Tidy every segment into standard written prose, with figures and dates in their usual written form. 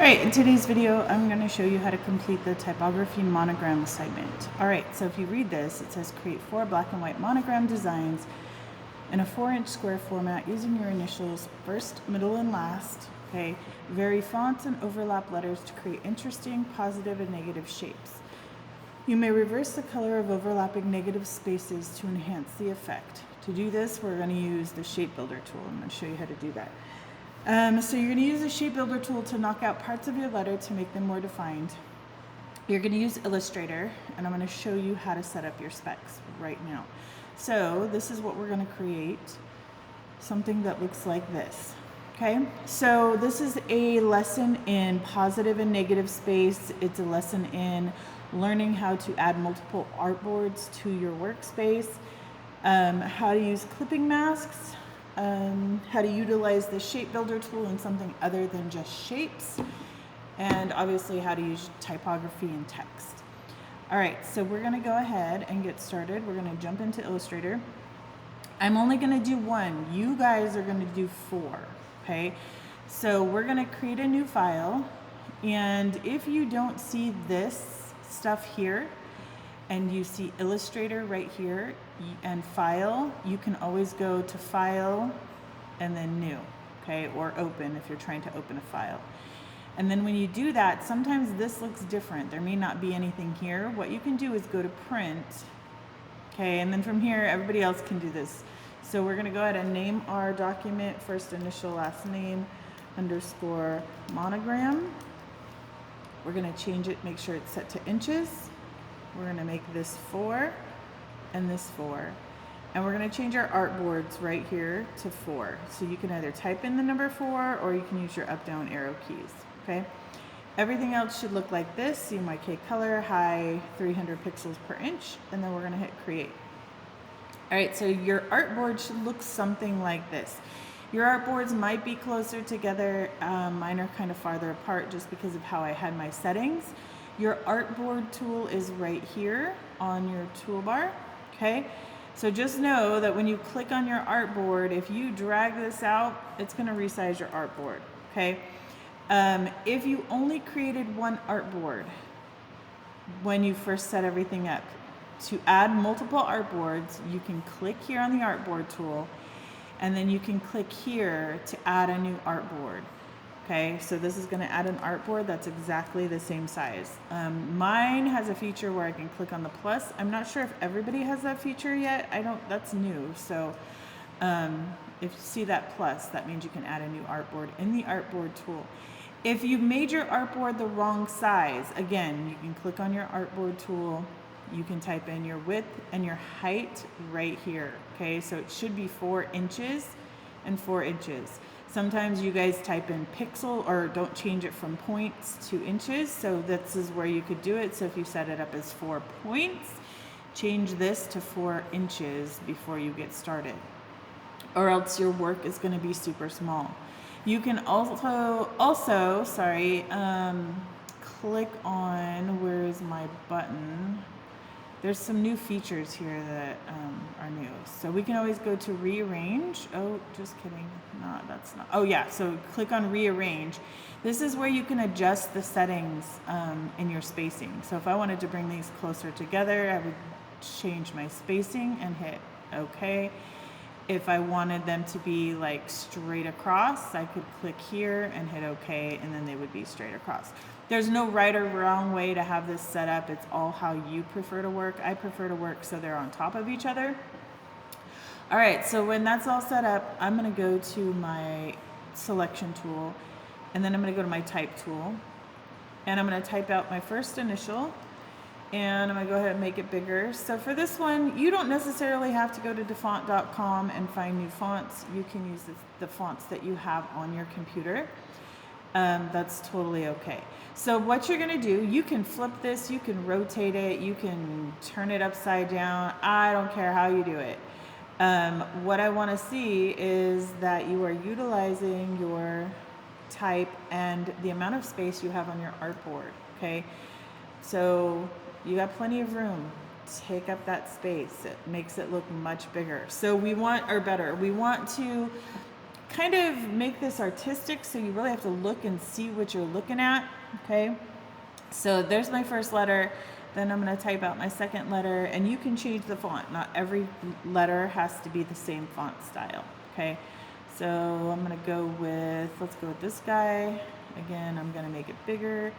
Alright, in today's video, I'm going to show you how to complete the typography monogram assignment. Alright, so if you read this, it says create 4 black and white monogram designs in a 4-inch square format using your initials first, middle, and last. Okay, vary fonts and overlap letters to create interesting positive and negative shapes. You may reverse the color of overlapping negative spaces to enhance the effect. To do this, we're going to use the shape builder tool. I'm going to show you how to do that. So you're going to use the shape builder tool to knock out parts of your letter to make them more defined. You're going to use Illustrator, and I'm going to show you how to set up your specs right now. So this is what we're going to create, something that looks like this. Okay, so this is a lesson in positive and negative space. It's a lesson in learning how to add multiple artboards to your workspace, how to use clipping masks, how to utilize the shape builder tool in something other than just shapes, and obviously how to use typography and text. All right, so we're going to go ahead and get started. We're going to jump into Illustrator. I'm only going to do 1. You guys are going to do 4. Okay, so we're going to create a new file, and if you don't see this stuff here and you see Illustrator right here and File, you can always go to File and then New, okay, or Open if you're trying to open a file. And then when you do that, sometimes this looks different. There may not be anything here. What you can do is go to Print, okay, and then from here everybody else can do this. So we're going to go ahead and name our document first initial last name underscore monogram. We're going to change it, make sure it's set to inches. We're going to make this 4 and this 4. And we're going to change our artboards right here to 4. So you can either type in the number 4 or you can use your up-down arrow keys. Okay. Everything else should look like this. CMYK color, high 300 pixels per inch. And then we're going to hit create. All right, so your artboard should look something like this. Your artboards might be closer together. Mine are kind of farther apart just because of how I had my settings. Your artboard tool is right here on your toolbar, okay? So just know that when you click on your artboard, if you drag this out, it's gonna resize your artboard, okay? If you only created one artboard when you first set everything up, to add multiple artboards, you can click here on the artboard tool, and then you can click here to add a new artboard. Okay, so this is going to add an artboard that's exactly the same size. Mine has a feature where I can click on the plus. I'm not sure if everybody has that feature yet. That's new. So if you see that plus, that means you can add a new artboard in the artboard tool. If you made your artboard the wrong size, again, you can click on your artboard tool. You can type in your width and your height right here. Okay, so it should be 4 inches and 4 inches. Sometimes you guys type in pixel or don't change it from points to inches. So this is where you could do it. So if you set it up as 4 points, change this to 4 inches before you get started, or else your work is going to be super small. You can also click on, where is my button? There's some new features here that are new. So we can always go to rearrange. Oh, just kidding. No, that's not. Oh yeah, so click on rearrange. This is where you can adjust the settings in your spacing. So if I wanted to bring these closer together, I would change my spacing and hit OK. If I wanted them to be like straight across, I could click here and hit OK, and then they would be straight across. There's no right or wrong way to have this set up. It's all how you prefer to work. I prefer to work so they're on top of each other. All right, so when that's all set up, I'm going to go to my selection tool, and then I'm going to go to my type tool, and I'm going to type out my first initial, and I'm going to go ahead and make it bigger. So for this one, you don't necessarily have to go to defont.com and find new fonts. You can use the fonts that you have on your computer. That's totally okay. So what you're going to do, you can flip this, you can rotate it, you can turn it upside down. I don't care how you do it. What I want to see is that you are utilizing your type and the amount of space you have on your artboard, okay? So you got plenty of room. Take up that space. It makes it look much bigger. So we want to kind of make this artistic, so you really have to look and see what you're looking at, okay? So there's my first letter, then I'm going to type out my second letter, and you can change the font. Not every letter has to be the same font style, okay? So I'm going to go with, let's go with this guy. Again, I'm going to make it bigger.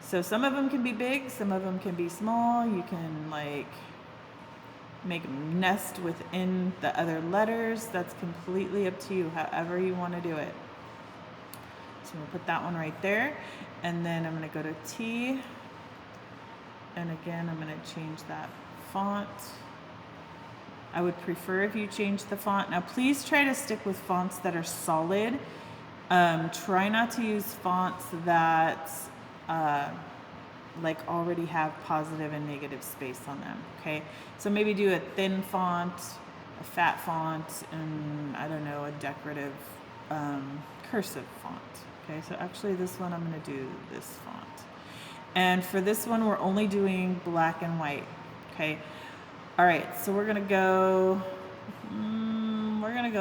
So some of them can be big, some of them can be small. You can like make them nest within the other letters. That's completely up to you, however you want to do it. So we'll put that one right there. And then I'm going to go to T. And again, I'm going to change that font. I would prefer if you change the font. Now, please try to stick with fonts that are solid. Try not to use fonts that like already have positive and negative space on them, okay? So maybe do a thin font, a fat font, and I don't know, a decorative cursive font, okay? So actually this one, I'm gonna do this font. And for this one, we're only doing black and white, okay? All right, so we're gonna go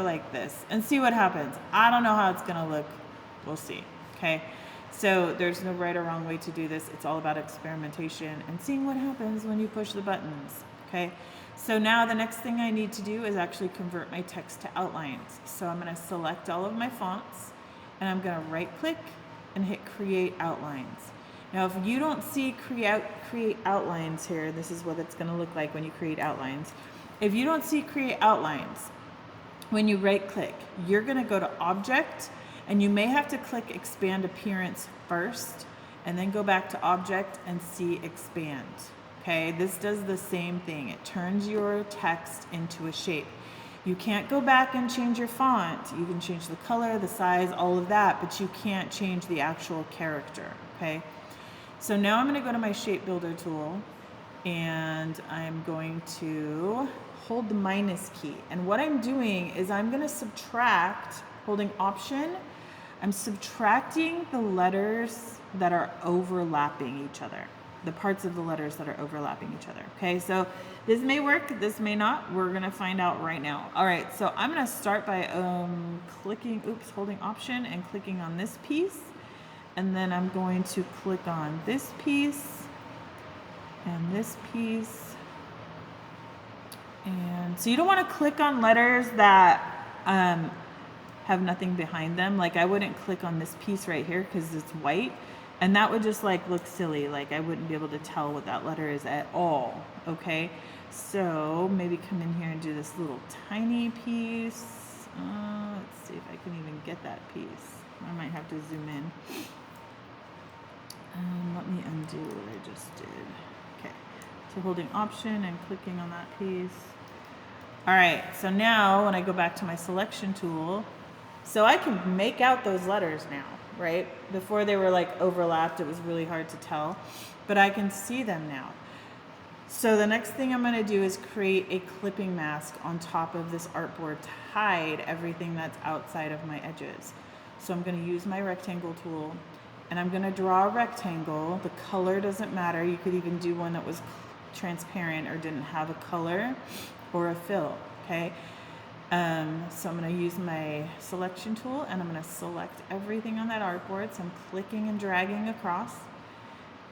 like this and see what happens. I don't know how it's gonna look. We'll see, okay? So there's no right or wrong way to do this. It's all about experimentation and seeing what happens when you push the buttons, okay? So now the next thing I need to do is actually convert my text to outlines. So I'm gonna select all of my fonts and I'm gonna right click and hit create outlines. Now, if you don't see create outlines here, this is what it's gonna look like when you create outlines. If you don't see create outlines, when you right click, you're gonna go to object, and you may have to click expand appearance first, and then go back to object and see expand, okay? This does the same thing. It turns your text into a shape. You can't go back and change your font. You can change the color, the size, all of that, but you can't change the actual character, okay? So now I'm going to go to my shape builder tool, and I'm going to hold the minus key. And what I'm doing is I'm going to subtract, holding option, I'm subtracting the letters that are overlapping each other, the parts of the letters that are overlapping each other. Okay, so this may work, this may not. We're going to find out right now. All right, so I'm going to start by holding option and clicking on this piece. And then I'm going to click on this piece and this piece. And so you don't want to click on letters that have nothing behind them. Like I wouldn't click on this piece right here because it's white. And that would just like look silly. Like I wouldn't be able to tell what that letter is at all. Okay. So maybe come in here and do this little tiny piece. Let's see if I can even get that piece. I might have to zoom in. Let me undo what I just did. Okay, so holding option and clicking on that piece. All right, so now when I go back to my selection tool, so I can make out those letters now, right? Before they were like overlapped, it was really hard to tell, but I can see them now. So the next thing I'm gonna do is create a clipping mask on top of this artboard to hide everything that's outside of my edges. So I'm gonna use my rectangle tool, and I'm going to draw a rectangle. The color doesn't matter. You could even do one that was transparent or didn't have a color or a fill, okay? So I'm going to use my selection tool, and I'm going to select everything on that artboard. So I'm clicking and dragging across,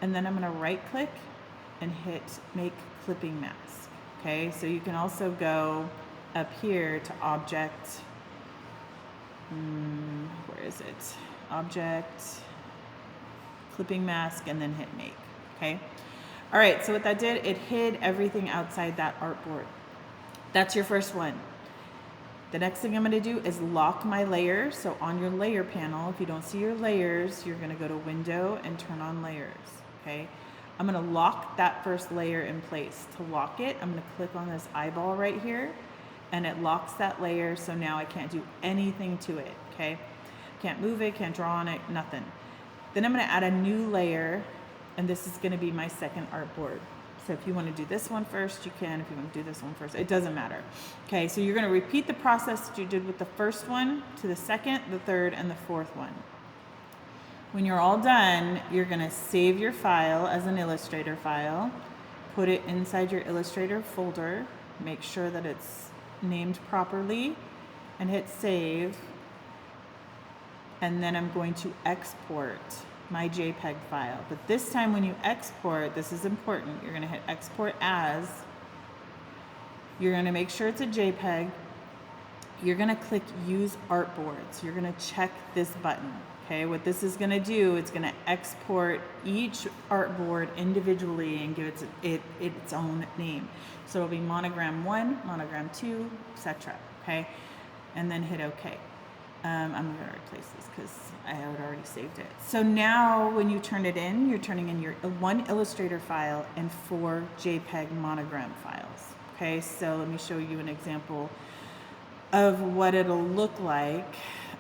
and then I'm going to right click and hit make clipping mask, okay? So you can also go up here to object, where is it? Object, clipping mask, and then hit make, okay? All right, so what that did, it hid everything outside that artboard. That's your first one. The next thing I'm gonna do is lock my layer. So on your layer panel, if you don't see your layers, you're gonna go to window and turn on layers, okay? I'm gonna lock that first layer in place. To lock it, I'm gonna click on this eyeball right here, and it locks that layer, so now I can't do anything to it, okay? Can't move it, can't draw on it, nothing. Then I'm going to add a new layer, and this is going to be my second artboard. So if you want to do this one first, you can. If you want to do this one first, it doesn't matter. Okay, so you're going to repeat the process that you did with the first one to the second, the third, and the fourth one. When you're all done, you're going to save your file as an Illustrator file, put it inside your Illustrator folder, make sure that it's named properly, and hit save. and then I'm going to export my JPEG file. But this time when you export, this is important, you're going to hit export as, you're going to make sure it's a JPEG, you're going to click use artboards, you're going to check this button. Okay, what this is going to do, it's going to export each artboard individually and give it its own name. So it'll be monogram1, monogram2, etc. Okay, and then hit OK. I'm going to replace this because I had already saved it. So now when you turn it in, you're turning in your one Illustrator file and 4 JPEG monogram files. Okay, so let me show you an example of what it'll look like.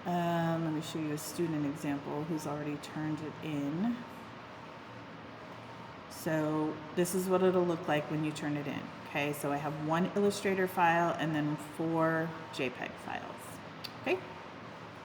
Let me show you a student example who's already turned it in. So this is what it'll look like when you turn it in. Okay, so I have one Illustrator file and then 4 JPEG files. Okay.